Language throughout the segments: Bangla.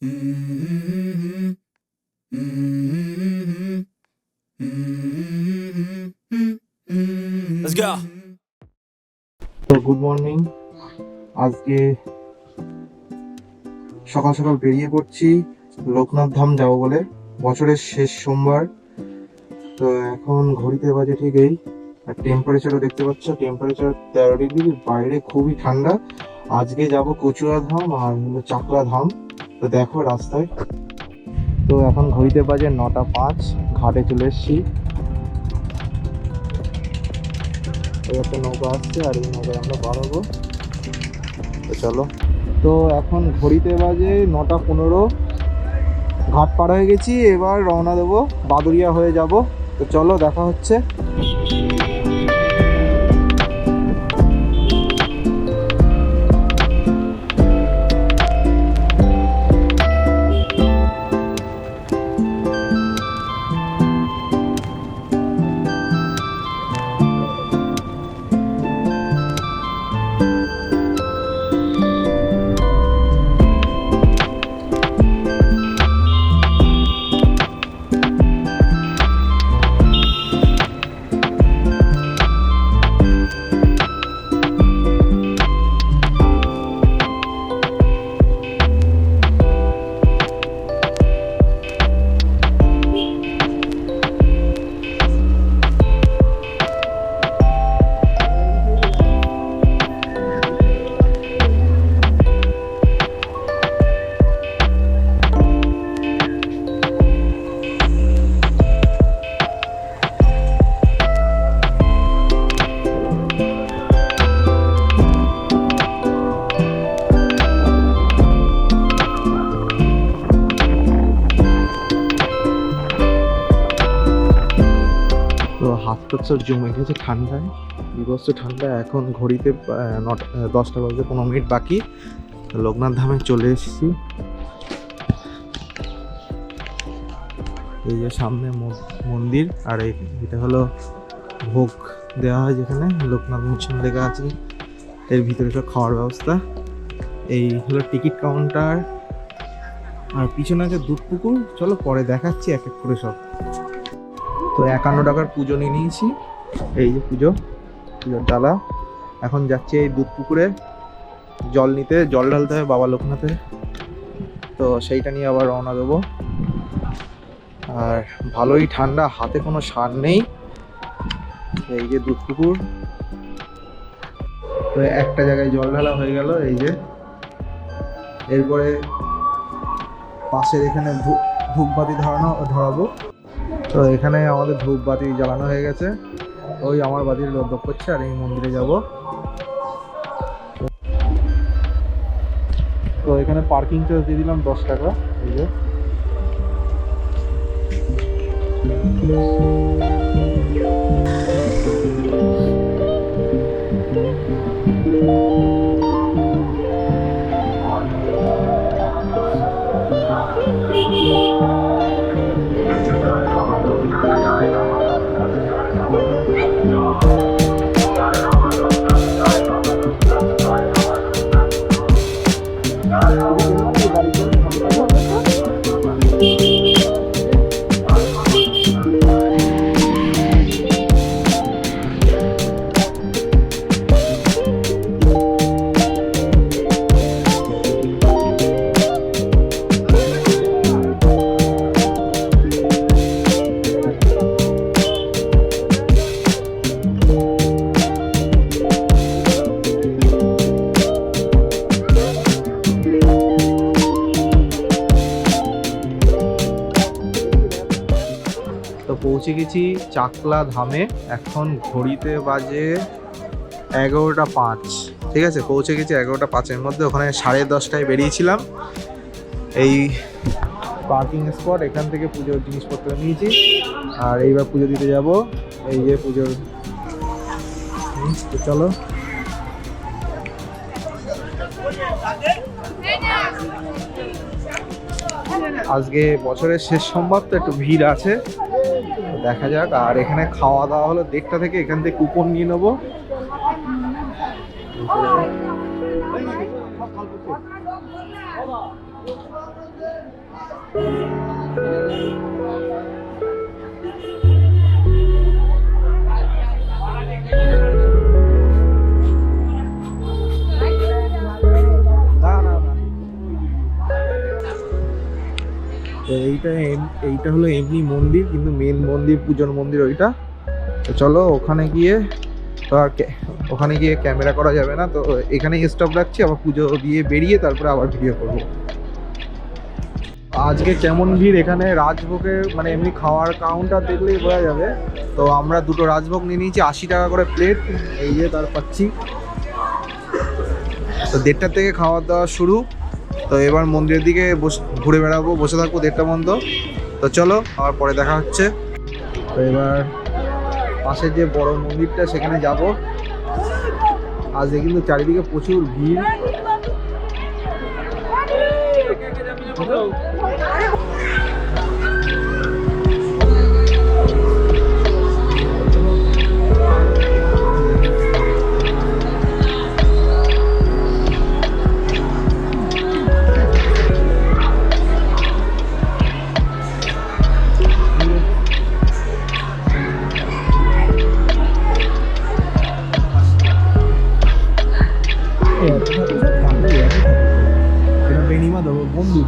Let's go. তো গুড মর্নিং। আজকে সকাল সকাল বেরিয়ে পড়ছি লোকনাথ ধাম যাবো বলে, বছরের শেষ সোমবার। তো এখন ঘড়িতে বাজে ঠিক এই, আর টেম্পারেচারও দেখতে পাচ্ছ, টেম্পারেচার 13 ডিগ্রি, বাইরে খুবই ঠান্ডা। আজকে যাব কচুয়া ধাম আর চাকলা ধাম। তো দেখো রাস্তায়, তো এখন ঘড়িতে বাজে 9টা 5, ঘাটে চলে এসেছি। একটা নৌকা আসছে আর এই নৌকায় আমরা বার হবো। তো চলো, তো এখন ঘড়িতে বাজে 9টা 15, ঘাট পার হয়ে গেছি, এবার রওনা দেবো, বাদুরিয়া হয়ে যাব। তো চলো দেখা হচ্ছে। তো হাত তো সব জমে গেছে ঠান্ডায়, বিভৎস ঠান্ডা। এখন ঘড়িতে 10টা বাজে 15 মিনিট বাকি। লোকনাথ ধামে চলে এসেছি। এই যে সামনে মন্দির, আর এটা হলো ভোগ দেওয়া হয় যেখানে লোকনাথ মিশন লেখা আছে। এর ভিতরে সব খাওয়ার ব্যবস্থা। এই হলো টিকিট কাউন্টার, আর পিছনে আছে দুধ পুকুর। চলো পরে দেখাচ্ছি এক এক করে সব। তো 51 টাকার পুজো নিয়ে নিয়েছি। এই যে পুজোর ডালা। এখন যাচ্ছি এই দুধ পুকুরে জল নিতে, জল ঢালতে হবে বাবা লোকনাথে। তো সেইটা নিয়ে আবার রওনা দেবো। আর ভালোই ঠান্ডা, হাতে কোনো সার নেই। এই যে দুধ পুকুর, তো একটা জায়গায় জল ঢালা হয়ে গেল। এই যে এরপরে পাশের এখানে ধূপবাতি ধরাবো। তো এখানে আমাদের ধূপবাতি জ্বালানো হয়ে গেছে। ওই আমার বাতির দপ করছে, আর এই মন্দিরে যাব। তো এখানে পার্কিং চার্জ দিয়ে দিলাম 10 টাকা। এই যে পৌঁছে গেছি চাকলা ধামে। এখন ঘড়িতে বাজে 11টা 5। ঠিক আছে, পৌঁছে গেছি 11টা 5-এর মধ্যে। ওখানে 10:30টায় বেরিয়েছিলাম। এই পার্কিং স্পট, এখান থেকে পুজোর জিনিসপত্র নিয়েছি। আর এইবার পুজো দিতে যাব। এই যে পুজোর, চলো। আজকে বছরের শেষ সোমবার, তো একটু ভিড় আছে, দেখা যাক। আর এখানে খাওয়া দাওয়া হলো 1:30 থেকে। এখান থেকে কুপন নিয়ে নেবো। এইটা হলো এমনি মন্দির, কিন্তু মেন মন্দির, পুজোর মন্দির ওইটা। তো চলো ওখানে গিয়ে, তো আর ওখানে গিয়ে ক্যামেরা করা যাবে না, তো এখানেই স্টপ রাখছি, আবার পুজো দিয়ে বেরিয়ে তারপরে আবার ভিডিও করব। আজকে কেমন ভিড় এখানে রাজভোগের, মানে এমনি খাওয়ার কাউন্টার দেখলেই বোঝা যাবে। তো আমরা দুটো রাজভোগ নিয়ে নিয়েছি, 80 টাকা করে প্লেট, এই যে তার পাচ্ছি। তো 1:30 থেকে খাওয়া দাওয়া শুরু। তো এবার মন্দিরের দিকে ঘুরে বেড়াবো, বসে থাকবো 1:30 পর্যন্ত। তো চলো আবার পরে দেখা হচ্ছে। তো এবার পাশের যে বড় মন্দিরটা সেখানে যাব। আজকে কিন্তু চারিদিকে প্রচুর ভিড়। বন্ধু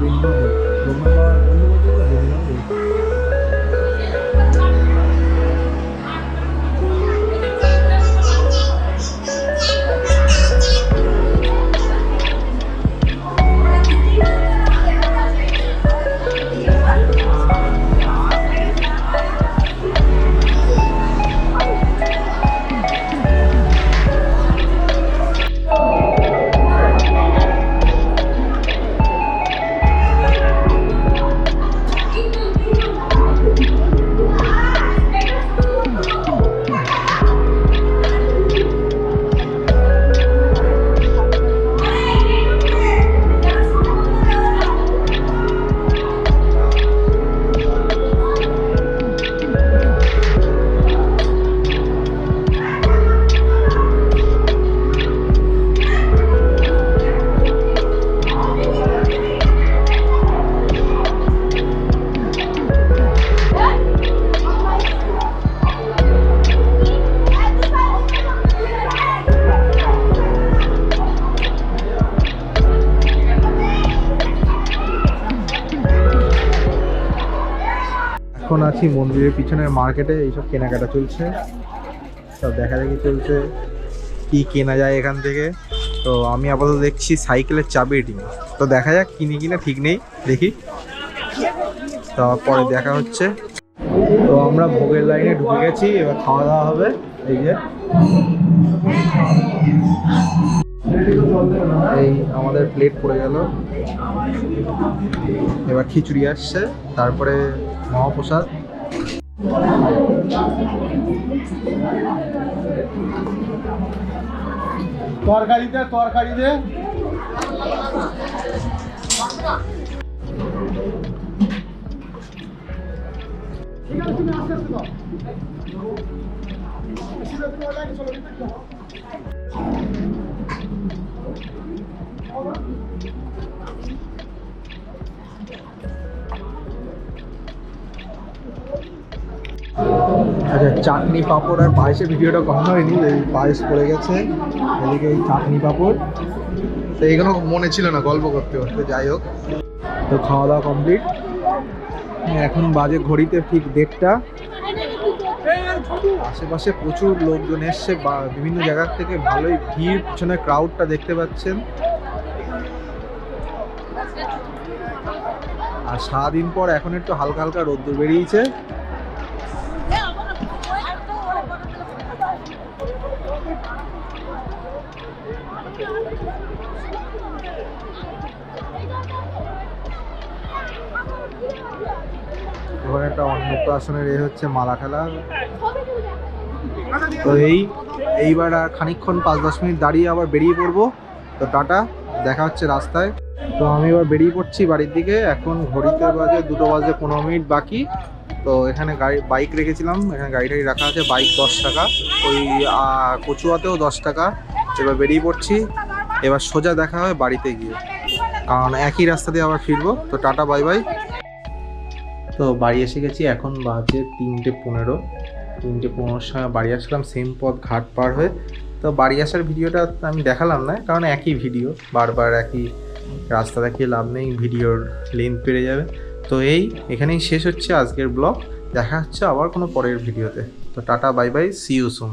এখন আছি মন্দিরের পিছনের মার্কেটে, এইসব কেনাকাটা চলছে, সব দেখা দেখি চলছে কি কেনা যায় এখান থেকে। তো আমি আপাতত দেখছি সাইকেলের চাবি রিং, তো দেখা যাক কিনি কিনা ঠিক নেই, দেখি তো পরে দেখা হচ্ছে। তো আমরা ভোগের লাইনে ঢুকে গেছি, এবার খাওয়া দাওয়া হবে। এই যে এই আমাদের প্লেট পড়ে গেল, এবার খিচুড়ি আসছে, তারপরে মহাপ্রসাদ। তরকারি দে আচ্ছা, চাটনি পাঁপড় আর পায়েসের ভিডিওটা কখনো হয়নি, এই পায়েস পড়ে গেছে, এদিকে এই চাটনি পাঁপড়, তো এগুলো মনে ছিল না গল্প করতে করতে। যাই হোক, তো খাওয়া দাওয়া কমপ্লিট, এখন বাজে ঘড়িতে ঠিক 1:30। আশেপাশে প্রচুর লোকজন এসছে, বিভিন্ন জায়গার থেকে ভালোই ভিড়, পিছনে ক্রাউডটা দেখতে পাচ্ছেন। আর সারাদিন পর এখন একটু হালকা হালকা রোদ্দুর বেরিয়েছে। এবার একটা অন্নপ্রাশনের হচ্ছে মালা খেলা। তো এইবার আর খানিকক্ষণ 5-10 মিনিট দাঁড়িয়ে আবার বেরিয়ে পড়বো। তো টাটা, দেখা হচ্ছে রাস্তায়। তো আমি এবার বেরিয়ে পড়ছি বাড়ির দিকে। এখন ঘড়িতে বাজে 2:15 বাকি। তো এখানে বাইক রেখেছিলাম, এখানে গাড়িটাই রাখা আছে। বাইক 10 টাকা, ওই কচুয়াতেও 10 টাকা। এবার বেরিয়ে পড়ছি, এবার সোজা দেখা হয় বাড়িতে গিয়ে, কারণ একই রাস্তা দিয়ে আবার ফিরবো। তো টাটা, বাই বাই। তো বাড়ি এসে গেছি, এখন বাজে 3:15। 3:15 সময় বাড়ি আসলাম, সেম পথ ঘাট পার হয়ে। তো বাড়ি আসার ভিডিওটা আমি দেখালাম না, কারণ একই ভিডিও, বারবার একই রাস্তা দেখিয়ে লাভ নেই, ভিডিওর লেন্থ বেড়ে যাবে। তো এখানেই শেষ হচ্ছে আজকের ব্লগ। দেখা হচ্ছে আবার কোনো পরের ভিডিওতে। তো tata, bye bye, see you soon.